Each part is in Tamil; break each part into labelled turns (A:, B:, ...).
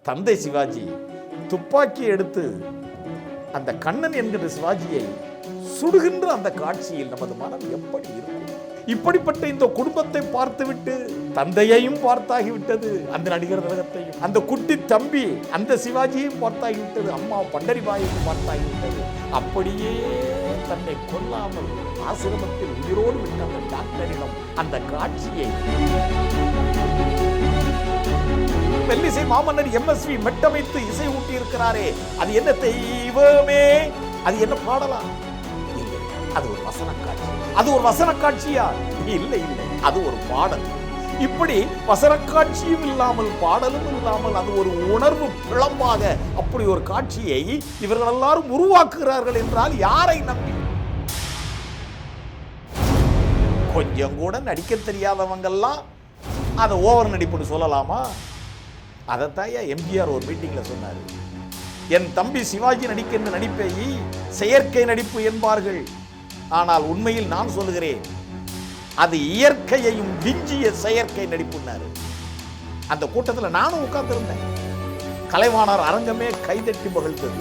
A: தந்தை சிவாஜி துப்பாக்கி எடுத்து அந்த கண்ணன் என்கிற சிவாஜியை சுடுகின்ற அந்த காட்சியில் நமது மனம் எப்படி இருக்கும்? இப்படிப்பட்ட இந்த குடும்பத்தை பார்த்துவிட்டு தந்தையையும் பார்த்தாகிவிட்டது, அந்த நடிகர் திலகத்தையும், அந்த குட்டி தம்பி அந்த சிவாஜியையும் பார்த்தாகிவிட்டது, அம்மா பண்டரிபாயையும் பார்த்தாகிவிட்டது. அப்படியே தன்னை கொல்லாமல் ஆசிரமத்தில் உயிரோடு விட்ட அந்த டாக்டரிடம் அந்த காட்சியை மெல்லிசை மாமன்னர் MSV மெட்டமைத்து இசை ஊட்டி இருக்கிறாரே, அது என்ன தெய்வமே, அது என்ன பாடலாம்? இல்லை, அது ஒரு வசன காட்சி. அது ஒரு வசன காட்சியா? இல்லை இல்லை, அது ஒரு பாடல். இப்படி வசன காட்சியும் இல்லாமல் பாடலும் இல்லாமல் அது ஒரு உணர்வு பிளம்பாக அப்படி ஒரு காட்சியை இவர்கள் எல்லாரும் உருவாக்குகிறார்கள் என்றால் யாரை நம்பி? கொஞ்சம் கூட நடிக்க தெரியாதவங்கெல்லாம் அதை ஓவர் நடிப்புன்னு சொல்லலாமா? அதைத்தாயா எம்ஜிஆர் ஒரு மீட்டிங்ல சொன்னார். என் தம்பி சிவாஜி நடிக்கின்ற நடிப்பை செயற்கை நடிப்பு என்பார்கள், ஆனால் உண்மையில் நான் சொல்லுகிறேன் அது இயற்கையையும் விஞ்சிய செயற்கை நடிப்புன்னாரு. அந்த கூட்டத்தில் நானும் உட்கார்ந்திருந்தேன். கலைவாணர் அரங்கமே கைதட்டி மகிழ்ந்தது.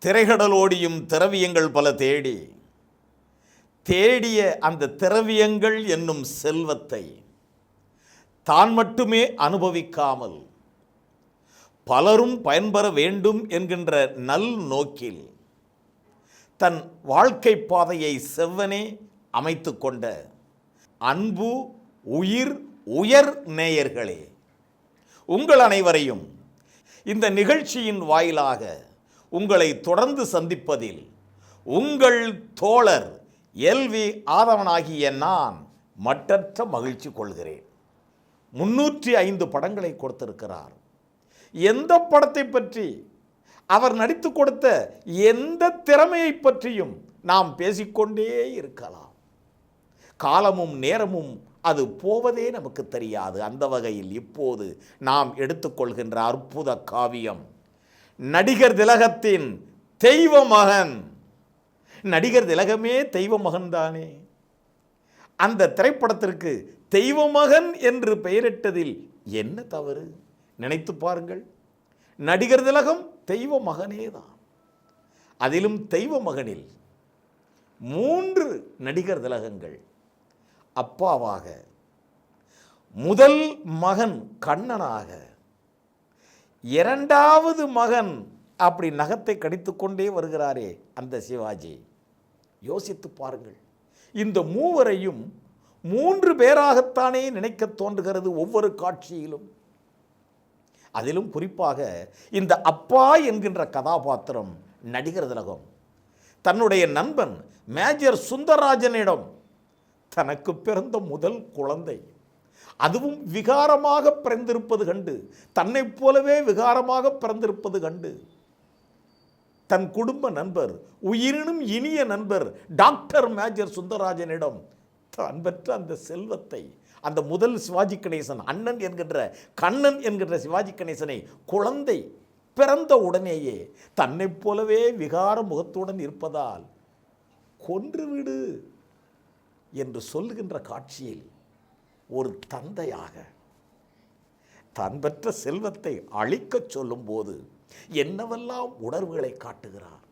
A: திரைகடலோடியும் திரவியங்கள் பல தேடிய அந்த திரவியங்கள் என்னும் செல்வத்தை தான் மட்டுமே அனுபவிக்காமல் பலரும் பயன்பெற வேண்டும் என்கின்ற நல் நோக்கில் தன் வாழ்க்கை பாதையை செவ்வனே அமைத்து கொண்ட அன்பு உயர் நேயர்களே, உங்கள் அனைவரையும் இந்த நிகழ்ச்சியின் வாயிலாக உங்களை தொடர்ந்து சந்திப்பதில் உங்கள் தோழர் LV ஆதவனாகிய நான் மட்டற்ற மகிழ்ச்சி கொள்கிறேன். 305 படங்களை கொடுத்திருக்கிறார். எந்த படத்தை பற்றி, அவர் நடித்து கொடுத்த எந்த திறமையை பற்றியும் நாம் பேசிக்கொண்டே இருக்கலாம். காலமும் நேரமும் அது போவதே நமக்கு தெரியாது. அந்த வகையில் இப்போது நாம் எடுத்துக்கொள்கின்ற அற்புத காவியம் நடிகர் திலகத்தின் தெய்வ மகன். நடிகர் திலகமே தெய்வ மகன் தானே. அந்த திரைப்படத்திற்கு தெய்வ மகன் என்று பெயரிட்டதில் என்ன தவறு? நினைத்து பாருங்கள். நடிகர் திலகம் தெய்வ மகனே தான். அதிலும் தெய்வ மகனில் 3 நடிகர் திலகங்கள். அப்பாவாக, முதல் மகன் கண்ணனாக, 2வது மகன் அப்படி நகத்தை கடித்துக்கொண்டே வருகிறாரே அந்த சிவாஜி. யோசித்து பாருங்கள். இந்த மூவரையும் 3 பேராகத்தானே நினைக்க தோன்றுகிறது ஒவ்வொரு காட்சியிலும். அதிலும் குறிப்பாக இந்த அப்பா என்கின்ற கதாபாத்திரம் நடிகர் திலகம் தன்னுடைய நண்பன் மேஜர் சுந்தரராஜனிடம் தனக்கு பிறந்த முதல் குழந்தை, அதுவும் விகாரமாக பிறந்திருப்பது கண்டு, தன்னைப் போலவே விகாரமாக பிறந்திருப்பது கண்டு தன் குடும்ப நண்பர், உயிரினும் இனிய நண்பர் டாக்டர் மேஜர் சுந்தரராஜனிடம் தான் பெற்ற அந்த செல்வத்தை, அந்த முதல் சிவாஜி கணேசன் அண்ணன் என்கின்ற கண்ணன் என்கின்ற சிவாஜி கணேசனை குழந்தை பிறந்த உடனேயே தன்னைப் போலவே விகார முகத்துடன் இருப்பதால் கொன்றுவிடு என்று சொல்லுகின்ற காட்சியில் ஒரு தந்தையாக தான் பெற்ற செல்வத்தை அழிக்க சொல்லும் போது என்னவெல்லாம் உணர்வுகளை காட்டுகிறார்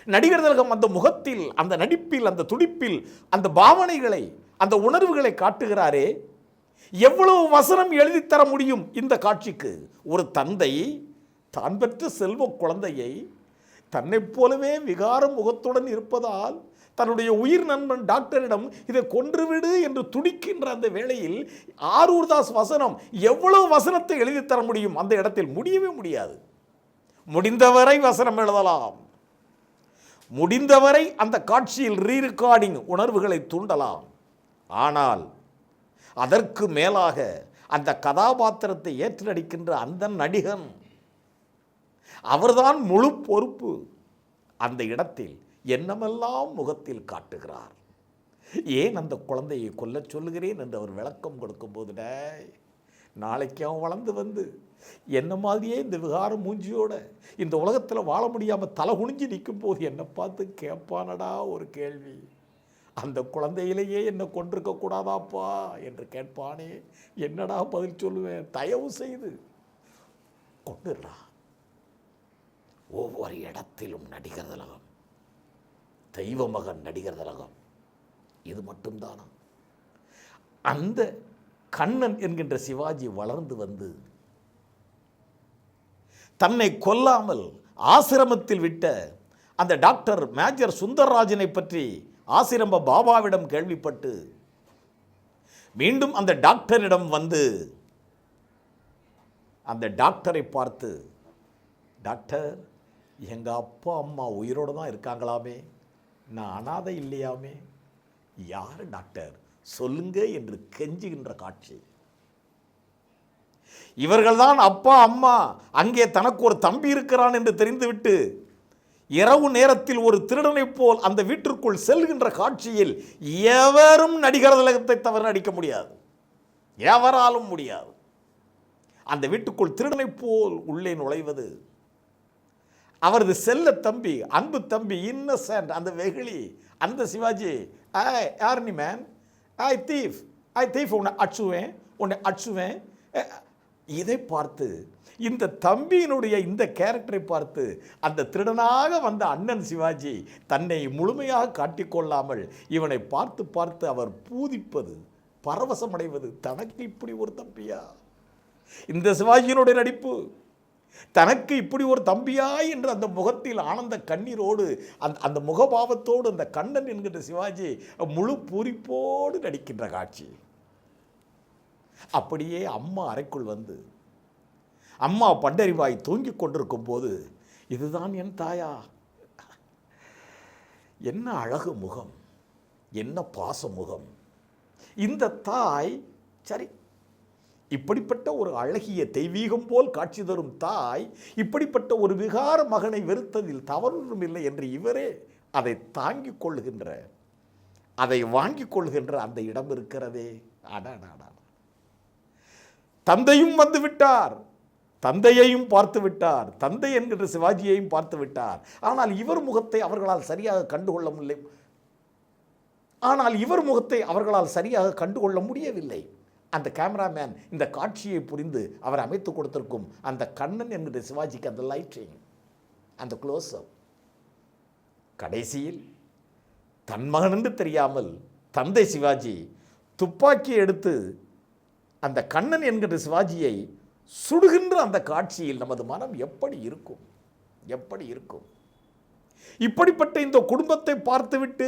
A: நடிகர் திலகம். அந்த முகத்தில், அந்த நடிப்பில், அந்த துடிப்பில், அந்த பாவனைகளை, அந்த உணர்வுகளை காட்டுகிறாரே. எவ்வளவு வசனம் எழுதித்தர முடியும் இந்த காட்சிக்கு? ஒரு தந்தை தான் பெற்ற செல்வ குழந்தையை தன்னைப் போலவே விகார முகத்துடன் இருப்பதால் தன்னுடைய உயிர் நண்பன் டாக்டரிடம் இதை கொன்றுவிடு என்று துடிக்கின்ற அந்த வேளையில் ஆரூர்தாஸ் வசனம், எவ்வளவு வசனத்தை எழுதித்தர முடியும் அந்த இடத்தில்? முடியவே முடியாது. முடிந்தவரை வசனம் எழுதலாம், முடிந்தவரை அந்த காட்சியில் ரீரெக்கார்டிங் உணர்வுகளை தூண்டலாம். ஆனால் அதற்கு மேலாக அந்த கதாபாத்திரத்தை ஏற்று நடிக்கின்ற அந்த நடிகன், அவர்தான் முழு பொறுப்பு. அந்த இடத்தில் என்னமெல்லாம் முகத்தில் காட்டுகிறார். ஏன் அந்த குழந்தையை கொல்லச் சொல்லுகிறேன் என்று அவர் விளக்கம் கொடுக்கும் போது, நாளைக்கு அவன் வளர்ந்து வந்து என்ன மாதிரியே இந்த விகாரம் மூஞ்சியோட இந்த உலகத்தில் வாழ முடியாமல் தலை குனிஞ்சு நிற்கும் போது என்னை பார்த்து கேட்பானடா ஒரு கேள்வி. அந்த குழந்தையிலேயே என்னை கொண்டிருக்க கூடாதாப்பா என்று கேட்பானே, என்னடா பதில் சொல்லுவேன்? தயவு செய்து கொண்டுடா. ஒவ்வொரு இடத்திலும் நடிகர் திலகம், தெய்வ மகன் நடிகர் திலகம். இது மட்டும்தானா? அந்த கண்ணன் என்கின்ற சிவாஜி வளர்ந்து வந்து தன்னை கொல்லாமல் ஆசிரமத்தில் விட்ட அந்த டாக்டர் மேஜர் சுந்தரராஜனை பற்றி ஆசிரம பாபாவிடம் கேள்விப்பட்டு மீண்டும் அந்த டாக்டரிடம் வந்து அந்த டாக்டரை பார்த்து, டாக்டர், எங்கள் அப்பா அம்மா உயிரோடு தான் இருக்காங்களாமே, நான் அனாதை இல்லையாமே, யார் டாக்டர் சொல்லுங்க என்று கெஞ்சுகின்ற காட்சி. இவர்கள்தான் அப்பா அம்மா, அங்கே தனக்கு ஒரு தம்பி இருக்கிறான் என்று தெரிந்துவிட்டு இரவு நேரத்தில் ஒரு திருடனை போல் அந்த வீட்டிற்குள் செல்கின்ற காட்சியில் எவரும் நடிகர் திலகத்தை தவிர நடிக்க முடியாது, எவராலும் முடியாது. அந்த வீட்டுக்குள் திருடனை போல் உள்ளே நுழைவது அவரது செல்ல தம்பி, அன்பு தம்பி, இன்னசென்ட், அந்த வெகுளி, அந்த சிவாஜி, யார் நீ மேன், ஐ தீஃப், உன்னை அச்சுவேன். இதை பார்த்து இந்த தம்பியினுடைய இந்த கேரக்டரை பார்த்து அந்த திருடனாக வந்த அண்ணன் சிவாஜி தன்னை முழுமையாக காட்டிக்கொள்ளாமல் இவனை பார்த்து பார்த்து அவர் பூதிப்பது, பரவசமடைவது. தனக்கு இப்படி ஒரு தம்பியா? இந்த சிவாஜியினுடைய நடிப்பு, தனக்கு இப்படி ஒரு தம்பியா என்று அந்த முகத்தில் ஆனந்த கண்ணீரோடு அந்த முகபாவத்தோடு அந்த கண்ணன் என்கின்ற சிவாஜி முழு பூரிப்போடு நடிக்கின்ற காட்சி. அப்படியே அம்மா அறைக்குள் வந்து அம்மா பண்டரிபாய் தூங்கிக் கொண்டிருக்கும் போது, இதுதான் என் தாயா, என்ன அழகு முகம், என்ன பாச முகம். இந்த தாய், சரி, இப்படிப்பட்ட ஒரு அழகிய தெய்வீகம் போல் காட்சி தரும் தாய் இப்படிப்பட்ட ஒரு விகார மகனை வெறுத்ததில் தவறொன்றும் இல்லை என்று இவரே அதை தாங்கிக் கொள்ளுகின்ற, அதை வாங்கிக் கொள்கின்ற அந்த இடம் இருக்கிறதே. அடாடாடா, தந்தையும் வந்து விட்டார், தந்தையையும் பார்த்து விட்டார், தந்தை என்கின்ற சிவாஜியையும் பார்த்து விட்டார். ஆனால் இவர் முகத்தை அவர்களால் சரியாக கண்டுகொள்ள முடியவில்லை. அந்த கேமராமேன் இந்த காட்சியை புரிந்து அவர் அமைத்து கொடுத்திருக்கும் அந்த கண்ணன் என்கிற சிவாஜிக்கு அந்த லைட்டிங், அந்த க்ளோஸ்அப், கடைசியில் தன் மகன் என்று தெரியாமல் தந்தை சிவாஜி துப்பாக்கி எடுத்து அந்த கண்ணன் என்கிற சிவாஜியை சுடுகின்ற அந்த காட்சியில் நமது மனம் எப்படி இருக்கும்? எப்படி இருக்கும்? இப்படிப்பட்ட இந்த குடும்பத்தை பார்த்துவிட்டு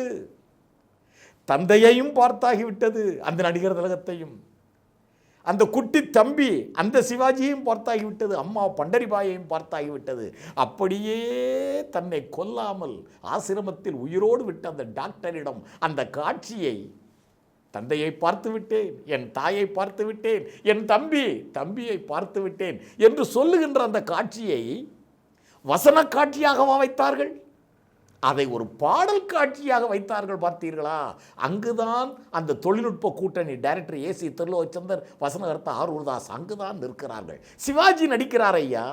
A: தந்தையையும் பார்த்தாகிவிட்டது, அந்த நடிகர் திலகத்தையும், அந்த குட்டி தம்பி அந்த சிவாஜியையும் பார்த்தாகிவிட்டது, அம்மா பண்டரிபாயையும் பார்த்தாகிவிட்டது. அப்படியே தன்னை கொல்லாமல் ஆசிரமத்தில் உயிரோடு விட்ட அந்த டாக்டரிடம் அந்த காட்சியை, தந்தையை பார்த்து விட்டேன், என் தாயை பார்த்து விட்டேன், என் தம்பியை பார்த்து விட்டேன் என்று சொல்லுகின்ற அந்த காட்சியை வசன காட்சியாகவா வைத்தார்கள்? அதை ஒரு பாடல் காட்சியாக வைத்தார்கள். பார்த்தீர்களா? அங்குதான் அந்த தொழில்நுட்ப கூட்டணி டைரக்டர் ஏசி திருலோச்சந்தர், வசனகர்த்தா ஆரூர்தாஸ் அங்குதான் நிற்கிறார்கள். சிவாஜி நடிக்கிறார் ஐயா.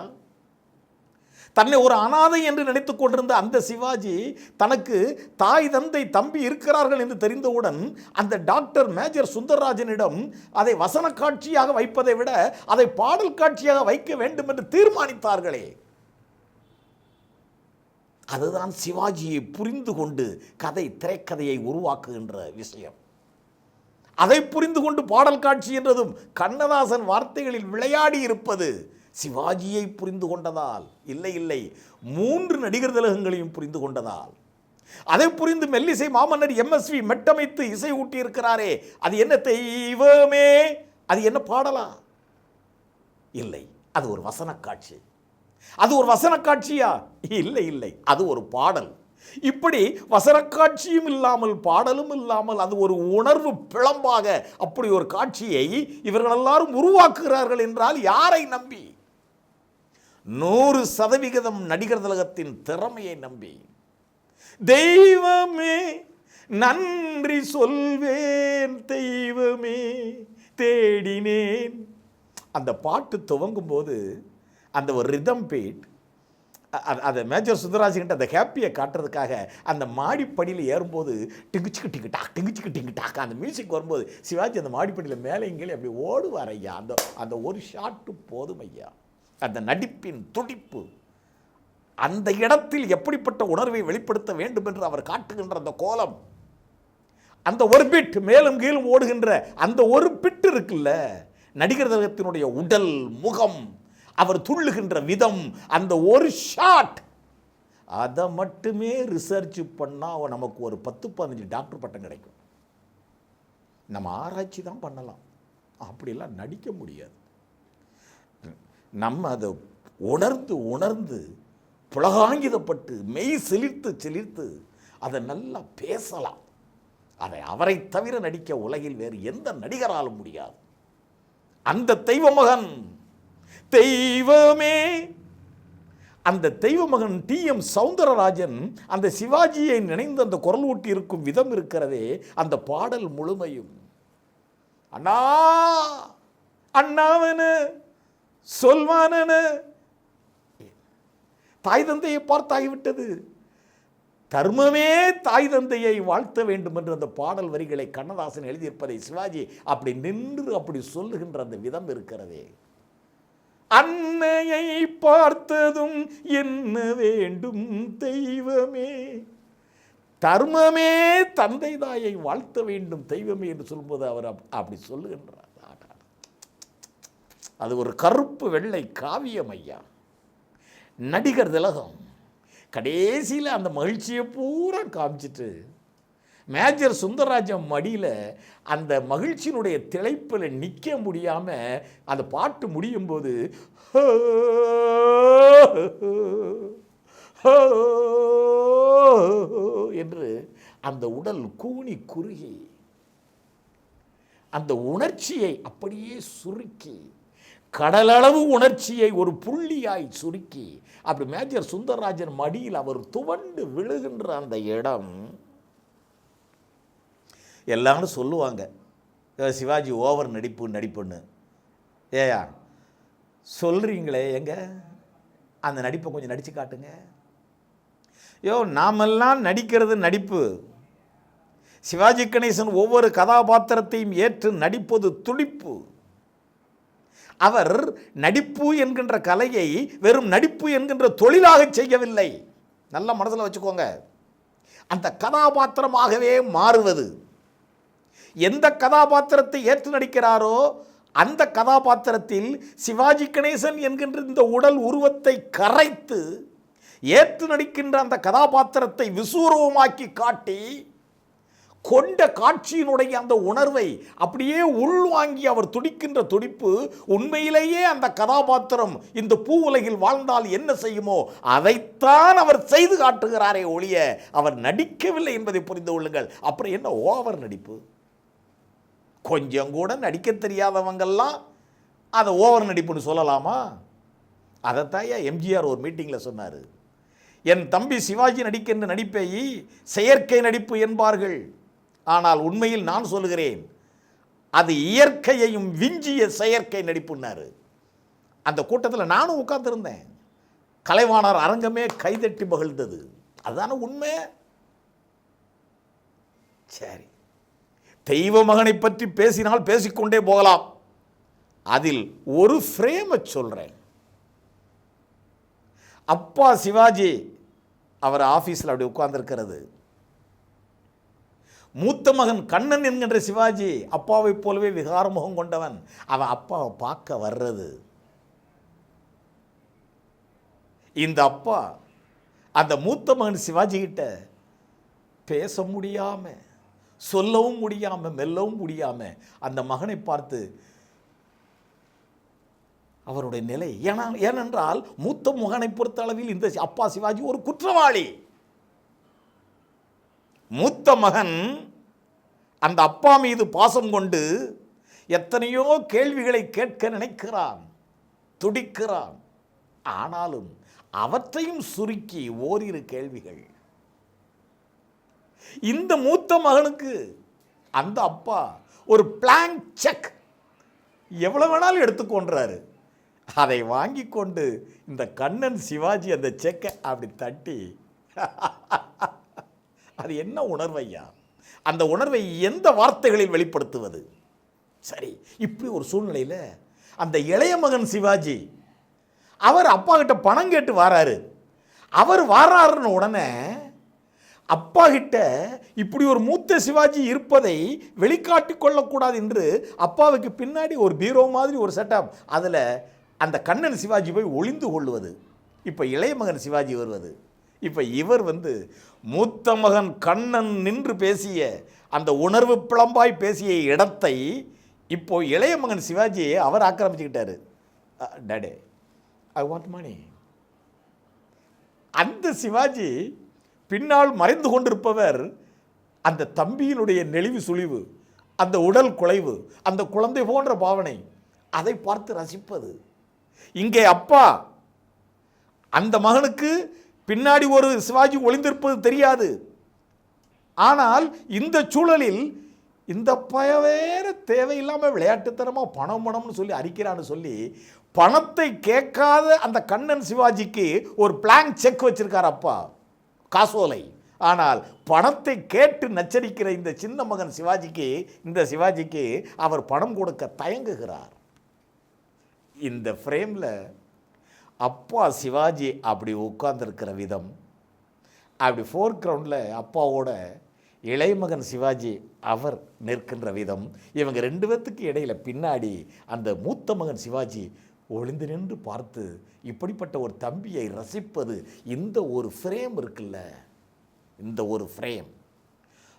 A: தன்னை ஒரு அனாதை என்று நினைத்துக் கொண்டிருந்த அந்த சிவாஜி தனக்கு தாய் தந்தை தம்பி இருக்கிறார்கள் என்று தெரிந்தவுடன் அந்த டாக்டர் மேஜர் சுந்தரராஜனிடம் அதை வசன காட்சியாக வைப்பதை விட அதை பாடல் காட்சியாக வைக்க வேண்டும் என்று தீர்மானித்தார்களே. அதுதான் சிவாஜியை புரிந்து கொண்டு திரைக்கதையை உருவாக்குகின்ற விஷயம். அதை புரிந்து கொண்டு பாடல் காட்சி என்றதும் கண்ணதாசன் வார்த்தைகளில் விளையாடி இருப்பது சிவாஜியை புரிந்து கொண்டதால் இல்லை, 3 நடிகர் திலகங்களையும் புரிந்து கொண்டதால். அதை புரிந்து மெல்லிசை மாமன்னர் MSV மெட்டமைத்து இசை ஊட்டி இருக்கிறாரே, அது என்ன தெய்வமே, அது என்ன பாடலா? இல்லை, அது ஒரு வசன காட்சி. அது ஒரு வசன காட்சியா? இல்லை, அது ஒரு பாடல். இப்படி வசனக்காட்சியும் இல்லாமல் பாடலும் இல்லாமல் அது ஒரு உணர்வு பிளம்பாக அப்படி ஒரு காட்சியை இவர்கள் எல்லாரும் உருவாக்குகிறார்கள் என்றால் யாரை நம்பி? 100% நடிகர் திலகத்தின் திறமையை நம்பி. தெய்வமே நன்றி சொல்வேன், தெய்வமே தேடினேன். அந்த பாட்டு துவங்கும் போது அந்த ஒரு ரிதம் பீட், அதை மேஜர் சுந்தரராஜன்கிட்ட அந்த ஹாப்பியை காட்டுறதுக்காக அந்த மாடிப்படியில் ஏறும்போது டிங்குச்சிக்கு டிங்கு டாக் டிங்குச்சிக்கு டிங்கு டாக் அந்த மியூசிக் வரும்போது சிவாஜி அந்த மாடிப்படியில் மேலே இங்கே அப்படி ஓடுவார் ஐயா. அந்த ஒரு ஷாட்டு போதும் ஐயா. அந்த நடிப்பின் துடிப்பு, அந்த இடத்தில் எப்படிப்பட்ட உணர்வை வெளிப்படுத்த வேண்டும் என்று அவர் காட்டுகின்ற அந்த கோலம், அந்த ஒரு பிட் மேலும் கீழும் ஓடுகின்ற அந்த ஒரு பிட் இருக்குல்ல, நடிகர் திலகத்தினுடைய உடல், முகம், அவர் துள்ளுகின்ற விதம், அந்த ஒரு ஷாட், அதை மட்டுமே ரிசர்ச் பண்ணால் நமக்கு ஒரு 10-15 டாக்டர் பட்டம் கிடைக்கும். நம்ம ஆராய்ச்சி தான் பண்ணலாம், அப்படிலாம் நடிக்க முடியாது. நம்ம அதை உணர்ந்து உணர்ந்து புலகாங்கிதப்பட்டு மெய் சிலிர்த்து அதை நல்லா பேசலாம். அதை அவரை தவிர நடிக்க உலகில் வேறு எந்த நடிகராலும் முடியாது. அந்த தெய்வ மகன், தெய்வமே, அந்த தெய்வ மகன் டி.எம். சௌந்தரராஜன் அந்த சிவாஜியை நினைந்து அந்த குரல் ஊட்டி இருக்கும் விதம் இருக்கிறதே, அந்த பாடல் முழுமையும் அண்ணா அண்ணாவன சொல்வானன, தாய் தந்தையை பார்த்தாகிவிட்டது, தர்மமே தாய் தந்தையை வாழ்த்த வேண்டும் என்று அந்த பாடல் வரிகளை கண்ணதாசன் எழுதியிருப்பதை சிவாஜி அப்படி நின்று அப்படி சொல்லுகின்ற அந்த விதம் இருக்கிறதே, அன்னையை பார்த்ததும் என்ன வேண்டும் தெய்வமே, தர்மமே தந்தை தாயை வாழ்த்த வேண்டும் தெய்வமே என்று சொல்லும்போது அவர் அப்படி சொல்லுகின்றார். அது ஒரு கருப்பு வெள்ளை காவியம் ஐயா. நடிகர் திலகம் கடைசியில் அந்த மகிழ்ச்சியை பூரா காமிச்சிட்டு மேஜர் சுந்தரராஜன் மடியில் அந்த மகிழ்ச்சியினுடைய திளைப்பில் நிற்க முடியாமல் அந்த பாட்டு முடியும் போது என்று அந்த உடல் கூனி குறுகி அந்த உணர்ச்சியை அப்படியே சுருக்கி, கடலளவு உணர்ச்சியை ஒரு புள்ளியாய் சுருக்கி அப்படி மேஜர் சுந்தரராஜன் மடியில் அவர் துவண்டு விழுகின்ற அந்த இடம், எல்லாரும் சொல்லுவாங்க சிவாஜி ஓவர் நடிப்புன்னு. ஏயா சொல்கிறீங்களே, எங்க அந்த நடிப்பை கொஞ்சம் நடித்து காட்டுங்க. நாமெல்லாம் நடிக்கிறது நடிப்பு, சிவாஜி கணேசன் ஒவ்வொரு கதாபாத்திரத்தையும் ஏற்று நடிப்பது துடிப்பு. அவர் நடிப்பு என்கின்ற கலையை வெறும் நடிப்பு என்கின்ற தொழிலாக செய்யவில்லை. நல்ல மனதில் வச்சுக்கோங்க. அந்த கதாபாத்திரமாகவே மாறுவது. எந்த கதாபாத்திரத்தை ஏற்று நடிக்கிறாரோ அந்த கதாபாத்திரத்தில் சிவாஜி கணேசன் என்கின்ற இந்த உடல் உருவத்தை கரைத்து ஏற்று நடிக்கின்ற அந்த கதாபாத்திரத்தை விசுவரூபமாக்கி காட்டி கொண்ட காட்சியினுடைய அந்த உணர்வை அப்படியே உள்வாங்கி அவர் துடிக்கின்ற துடிப்பு, உண்மையிலேயே அந்த கதாபாத்திரம் இந்த பூ உலகில் வாழ்ந்தால் என்ன செய்யுமோ அதைத்தான் அவர் செய்து காட்டுகிறாரே ஒழிய அவர் நடிக்கவில்லை என்பதை புரிந்து கொள்ளுங்கள். அப்புறம் என்ன ஓவர் நடிப்பு? கொஞ்சம் கூட நடிக்க தெரியாதவங்கெல்லாம் அதை ஓவர் நடிப்புன்னு சொல்லலாமா? அதைத்தாயா எம்ஜிஆர் ஒரு மீட்டிங்கில் சொன்னார். என் தம்பி சிவாஜி நடிக்கின்ற நடிப்பை செயற்கை நடிப்பு என்பார்கள், ஆனால் உண்மையில் நான் சொல்லுகிறேன் அது இயற்கையையும் விஞ்சிய செயற்கை நடிப்புன்னாரு. அந்த கூட்டத்தில் நானும் உட்கார்ந்துருந்தேன். கலைவாணர் அரங்கமே கைதட்டி மகிழ்ந்தது. அதுதானே உண்மை. சரி, தெய்வ மகனை பற்றி பேசினால் பேசிக்கொண்டே போகலாம். அதில் ஒரு ஃப்ரேமை சொல்கிறேன். அப்பா சிவாஜி அவர் ஆஃபீஸில் அப்படி உட்கார்ந்துருக்கிறது. மூத்த மகன் கண்ணன் என்கின்ற சிவாஜி அப்பாவை போலவே விகார முகம் கொண்டவன், அவன் அப்பாவை பார்க்க வர்றது. இந்த அப்பா அந்த மூத்த மகன் சிவாஜி கிட்ட பேச முடியாம, சொல்லவும் முடியாம, மெல்லவும் முடியாம அந்த மகனை பார்த்து அவருடைய நிலை, ஏனென்றால் மூத்த மகனை பொறுத்த அளவில் இந்த அப்பா சிவாஜி ஒரு குற்றவாளி. மூத்த மகன் அந்த அப்பா மீது பாசம் கொண்டு எத்தனையோ கேள்விகளை கேட்க நினைக்கிறான், துடிக்கிறான். ஆனாலும் அவற்றையும் சுருக்கி ஓரிரு கேள்விகள். இந்த மூத்த மகனுக்கு அந்த அப்பா ஒரு பிளாங்க் செக் எவ்வளவு வேணாலும் எடுத்துக்கொண்டாரு. அதை வாங்கி கொண்டு இந்த கண்ணன் சிவாஜி அந்த செக்கை அப்படி தட்டி அது என்ன உணர்வையா? அந்த உணர்வை எந்த வார்த்தைகளில் வெளிப்படுத்துவது? சரி, இப்படி ஒரு சூழ்நிலையில் அந்த இளைய மகன் சிவாஜி அவர் அப்பா கிட்ட பணம் கேட்டு வாராரு. அவர் வாராருன்னு உடனே அப்பா கிட்ட இப்படி ஒரு மூத்த சிவாஜி இருப்பதை வெளிக்காட்டி கொள்ளக்கூடாது என்று அப்பாவுக்கு பின்னாடி ஒரு பீரோ மாதிரி ஒரு செட்டப், அதில் அந்த கண்ணன் சிவாஜி போய் ஒளிந்து கொள்வது. இப்போ இளைய மகன் சிவாஜி வருவது. இப்போ இவர் மூத்த மகன் கண்ணன் நின்று பேசிய அந்த உணர்வு பிளம்பாய் பேசிய இடத்தை இப்போ இளைய மகன் சிவாஜியை அவர் ஆக்கிரமிச்சுக்கிட்டாரு. டாடே, ஐ வாண்ட் மணி. அந்த சிவாஜி பின்னால் மறைந்து கொண்டிருப்பவர் அந்த தம்பியினுடைய நெளிவு சுழிவு, அந்த உடல் குலைவு, அந்த குழந்தை போன்ற பாவனை, அதை பார்த்து ரசிப்பது. இங்கே அப்பா அந்த மகனுக்கு பின்னாடி ஒரு சிவாஜி ஒளிந்திருப்பது தெரியாது. ஆனால் இந்த சூழலில் இந்த பய வேற தேவையில்லாமல் விளையாட்டுத்தனமாக பணம்னு சொல்லி அரிக்கிறான்னு சொல்லி பணத்தை கேட்காத அந்த கண்ணன் சிவாஜிக்கு ஒரு பிளாங்க் செக் வச்சிருக்கார் அப்பா, காசோலை. ஆனால் பணத்தை கேட்டு நச்சரிக்கிற இந்த சின்ன மகன் சிவாஜிக்கு அவர் பணம் கொடுக்க தயங்குகிறார். இந்த ஃப்ரேமில் அப்பா சிவாஜி அப்படி உட்கார்ந்துருக்கிற விதம், அப்படி ஃபோர் கிரவுண்டில் அப்பாவோட இளையமகன் சிவாஜி அவர் நிற்கின்ற விதம், இவங்க ரெண்டு பேர்த்துக்கு இடையில பின்னாடி அந்த மூத்த மகன் சிவாஜி ஒளிந்து நின்று பார்த்து இப்படிப்பட்ட ஒரு தம்பியை ரசிப்பது, இந்த ஒரு ஃப்ரேம் இருக்குல்ல, இந்த ஒரு ஃப்ரேம்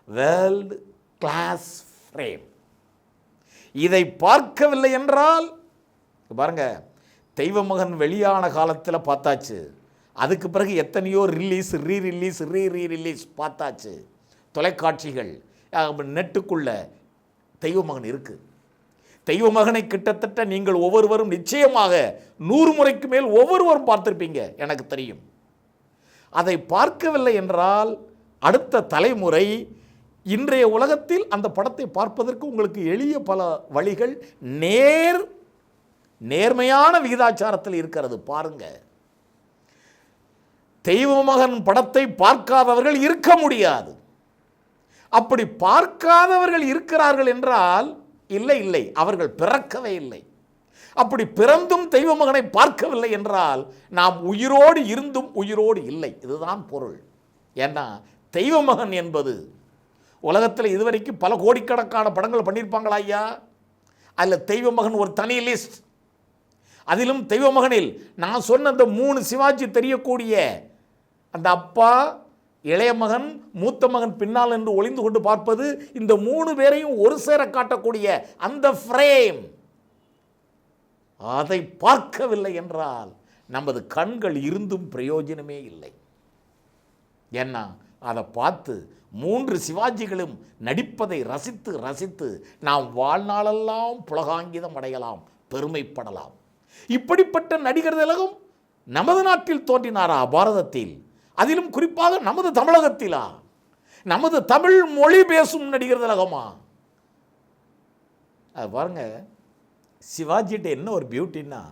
A: வேர்ல்டு கிளாஸ் ஃப்ரேம். இதை பார்க்கவில்லை என்றால் பாருங்க, தெய்வமகன் வெளியான காலத்தில் பார்த்தாச்சு, அதுக்கு பிறகு எத்தனையோ ரிலீஸ் ரீ பார்த்தாச்சு. தொலைக்காட்சிகள் நெட்டுக்குள்ள தெய்வமகன் இருக்கு. தெய்வமகனை கிட்டத்தட்ட நீங்கள் ஒவ்வொருவரும் நிச்சயமாக 100 முறைக்கு மேல் ஒவ்வொருவரும் பார்த்திருப்பீங்க, எனக்கு தெரியும். அதை பார்க்கவில்லை என்றால் அடுத்த தலைமுறை இன்றைய உலகத்தில் அந்த படத்தை பார்ப்பதற்கு உங்களுக்கு எளிய பல வழிகள் நேர்மையான விகிதாச்சாரத்தில் இருக்கிறது. பாருங்க, தெய்வமகன் படத்தை பார்க்காதவர்கள் இருக்க முடியாது. அப்படி பார்க்காதவர்கள் இருக்கிறார்கள் என்றால் இல்லை, அவர்கள் பிறக்கவே இல்லை. அப்படி பிறந்தும் தெய்வமகனை பார்க்கவில்லை என்றால் நாம் உயிரோடு இருந்தும் உயிரோடு இல்லை, இதுதான் பொருள். ஏன்னா தெய்வமகன் என்பது உலகத்தில் இதுவரைக்கும் பல கோடிக்கணக்கான படங்கள் பண்ணியிருப்பாங்களா ஐயா? அதில் தெய்வமகன் ஒரு தனி லிஸ்ட். அதிலும் தெய்வமகனில் நான் சொன்ன அந்த 3 சிவாஜி தெரியக்கூடிய அந்த அப்பா, இளைய மகன், மூத்த மகன் பின்னால் என்று ஒளிந்து கொண்டு பார்ப்பது, இந்த 3 பேரையும் ஒரு சேர காட்டக்கூடிய அந்த ஃப்ரேம், அதை பார்க்கவில்லை என்றால் நமது கண்கள் இருந்தும் பிரயோஜனமே இல்லை. ஏன்னா அதை பார்த்து 3 சிவாஜிகளும் நடிப்பதை ரசித்து ரசித்து நாம் வாழ்நாளெல்லாம் புலகாங்கிதம் அடையலாம், பெருமைப்படலாம். இப்படிப்பட்ட நடிகர் திலகம் நமது நாட்டில் தோன்றினாரா? பாரதத்தில், அதிலும் குறிப்பாக நமது தமிழகத்திலா? நமது தமிழ் மொழி பேசும் நடிகர் திலகமா? அது பாருங்க, சிவாஜிட்ட என்ன ஒரு பியூட்டின்னா,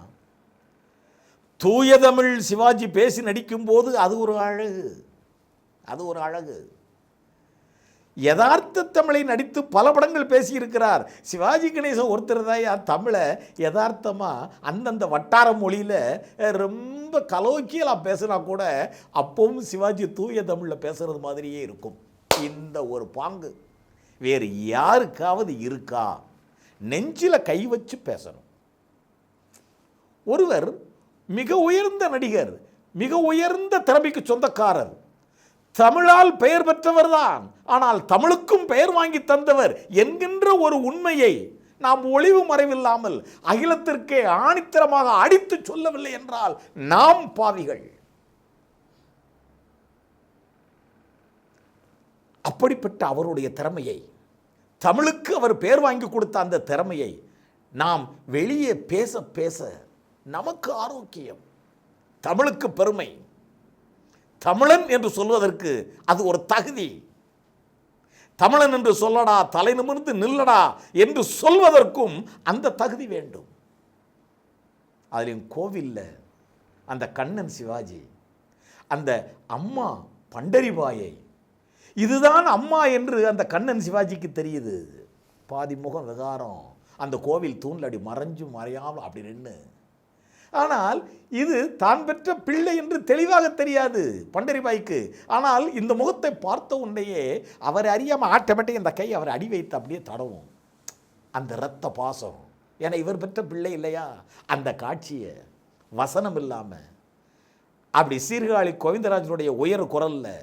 A: தூய தமிழ் சிவாஜி பேசி நடிக்கும்போது அது ஒரு அழகு. யதார்த்த தமிழை நடித்து பல படங்கள் பேசியிருக்கிறார் சிவாஜி கணேசன். ஒருத்தர் தான் தமிழை யதார்த்தமாக அந்தந்த வட்டார மொழியில் ரொம்ப கலோக்கியலாக பேசுனா கூட அப்பவும் சிவாஜி தூய தமிழில் பேசுகிறது மாதிரியே இருக்கும். இந்த ஒரு பாங்கு வேறு யாருக்காவது இருக்கா? நெஞ்சில் கை வச்சு பேசணும். ஒருவர் மிக உயர்ந்த நடிகர், மிக உயர்ந்த திறமைக்கு சொந்தக்காரர், தமிழால் பெயர் பெற்றவர் தான், ஆனால் தமிழுக்கும் பெயர் வாங்கி தந்தவர் என்கின்ற ஒரு உண்மையை நாம் ஒளிவு மறைவில்லாமல் அகிலத்திற்கே ஆணித்தரமாக அடித்து சொல்லவில்லை என்றால் நாம் பாவிகள். அப்படிப்பட்ட அவருடைய திறமையை, தமிழுக்கு அவர் பெயர் வாங்கி கொடுத்த அந்த திறமையை நாம் வெளியே பேச பேச நமக்கு ஆரோக்கியம், தமிழுக்கு பெருமை. தமிழன் என்று சொல்வதற்கு அது ஒரு தகுதி. தமிழன் என்று சொல்லடா, தலை நிமிர்ந்து நில்லடா என்று சொல்வதற்கும் அந்த தகுதி வேண்டும். அதுலேயும் கோவிலில் அந்த கண்ணன் சிவாஜி அந்த அம்மா பண்டரிபாயை இதுதான் அம்மா என்று அந்த கண்ணன் சிவாஜிக்கு தெரியுது. பாதி முகம் விகாரம், அந்த கோவில் தூண்ல அடி மறையாமல் அப்படி நின்று. ஆனால் இது தான் பெற்ற பிள்ளை என்று தெளிவாக தெரியாது பண்டரிபாய்க்கு. ஆனால் இந்த முகத்தை பார்த்த உடனேயே அவர் அறியாமல் ஆட்டோமேட்டிக் இந்த கை அவர் அடி வைத்து அப்படியே தடவும். அந்த இரத்த பாசம், ஏன்னா இவர் பெற்ற பிள்ளை இல்லையா. அந்த காட்சியை வசனம் இல்லாமல் அப்படி சீர்காழி கோவிந்தராஜனுடைய உயர் குரலில்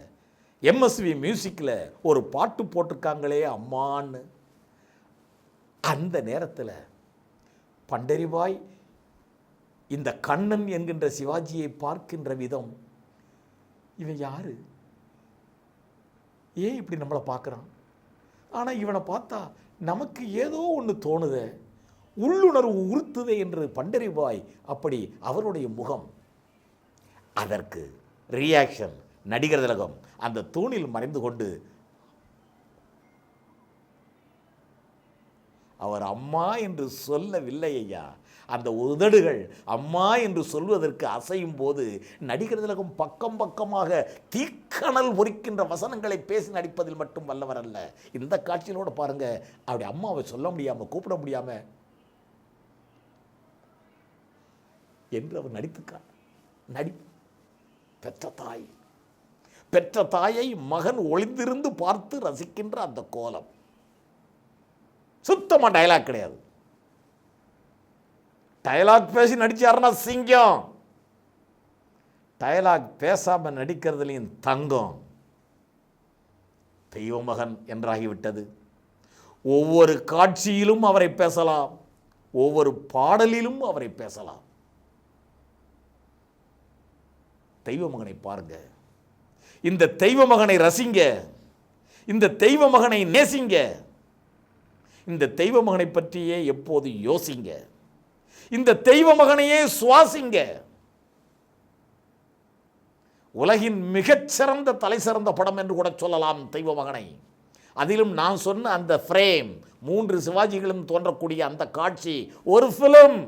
A: எம்எஸ்வி மியூசிக்கில் ஒரு பாட்டு போட்டிருக்காங்களே அம்மான்னு. அந்த நேரத்தில் பண்டரிபாய் இந்த கண்ணன் என்கின்ற சிவாஜியை பார்க்கின்ற விதம், இவன் யாரு, ஏன் இப்படி நம்மளை பார்க்குறான், ஆனால் இவனை பார்த்தா நமக்கு ஏதோ ஒன்று தோணுதே, உள்ளுணர்வு உறுத்துதே என்று பண்டரிபாய் அப்படி அவருடைய முகம். அதற்கு ரியாக்ஷன் நடிகர் திலகம் அந்த தூணில் மறைந்து கொண்டு அவர் அம்மா என்று சொல்லவில்லை ஐயா. அந்த உதடுகள் அம்மா என்று சொல்வதற்கு அசையும் போது நடிகர் திலகம் பக்கம் பக்கமாக தீக்கணல் பொறிக்கின்ற வசனங்களை பேசி நடிப்பதில் மட்டும் வல்லவர் அல்ல. இந்த காட்சியிலோடு பாருங்க, அப்படி அம்மாவை சொல்ல முடியாம கூப்பிட முடியாம என்று அவர் நடித்துக்கார். பெற்ற தாயை மகன் ஒளிந்திருந்து பார்த்து ரசிக்கின்ற அந்த கோலம் சுத்தமா டயலாக் கிடையாது. டயலாக் பேசி நடிச்சாருன்னா சிங்கம், டயலாக் பேசாம நடிக்கிறதுலையும் தங்கம். தெய்வ மகன் என்றாகிவிட்டது. ஒவ்வொரு காட்சியிலும் அவரை பேசலாம், ஒவ்வொரு பாடலிலும் அவரை பேசலாம். தெய்வ மகனை பாருங்க, இந்த தெய்வ மகனை ரசிங்க, இந்த தெய்வ மகனை நேசிங்க, இந்த தெய்வ மகனை பற்றியே எப்போது யோசிங்க, இந்த தெய்வ மகனையே சுவாசிங்க. உலகின் மிகச்சிறந்த தலை சிறந்த படம் என்று கூட சொல்லலாம் தெய்வ மகனை. அதிலும் நான் சொன்ன அந்த ஃப்ரேம், 3 சிவாஜிகளும் தோன்றக்கூடிய அந்த காட்சி ஒரு ஃபிலிம்.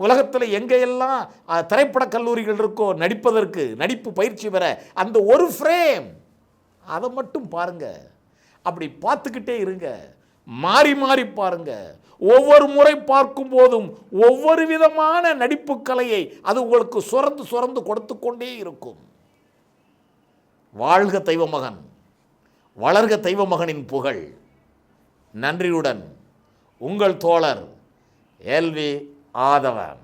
A: உலகத்தில் எங்கெல்லாம் திரைப்பட கல்லூரிகள் இருக்கோ நடிப்பதற்கு, நடிப்பு பயிற்சி பெற, அந்த ஒரு ஃப்ரேம் அதை மட்டும் பாருங்க. அப்படி பார்த்துக்கிட்டே இருங்க, மாறி மாறி பாருங்க. ஒவ்வொரு முறை பார்க்கும் போதும் ஒவ்வொரு விதமான நடிப்பு கலையை அது உங்களுக்கு சுரந்து கொடுத்து கொண்டே இருக்கும். வாழ்க தெய்வ மகன், வளர்க தெய்வ மகனின் புகழ். நன்றியுடன் உங்கள் தோழர் எல்வி ஆதவன்.